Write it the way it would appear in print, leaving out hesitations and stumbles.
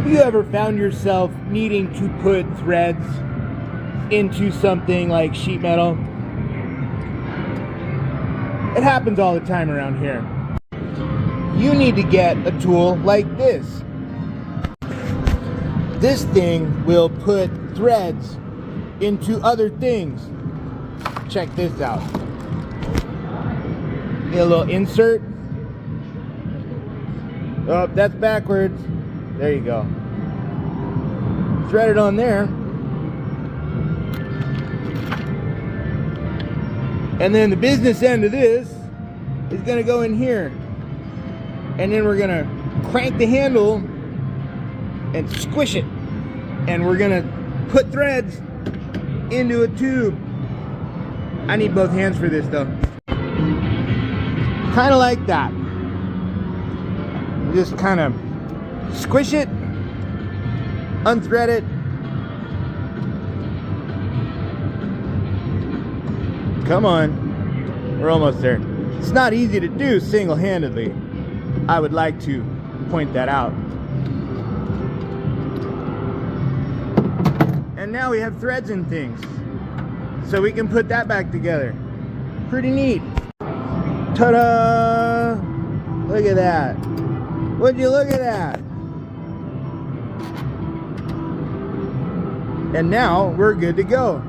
you ever found yourself needing to put threads into something like sheet metal? It happens all the time around here. You need to get a tool like this. This thing will put threads into other things. Check this out. Get a little insert. Oh, that's backwards. There you go. Thread it on there. And then the business end of this is going to go in here. And then we're going to crank the handle and squish it. And we're going to put threads into a tube. I need both hands for this though. Kind of like that. Just kind of squish it, unthread it. Come on, we're almost there. It's not easy to do single-handedly. I would like to point that out. And now we have threads and things. So we can put that back together. Pretty neat. Ta-da! Look at that. Would you look at that? And now we're good to go.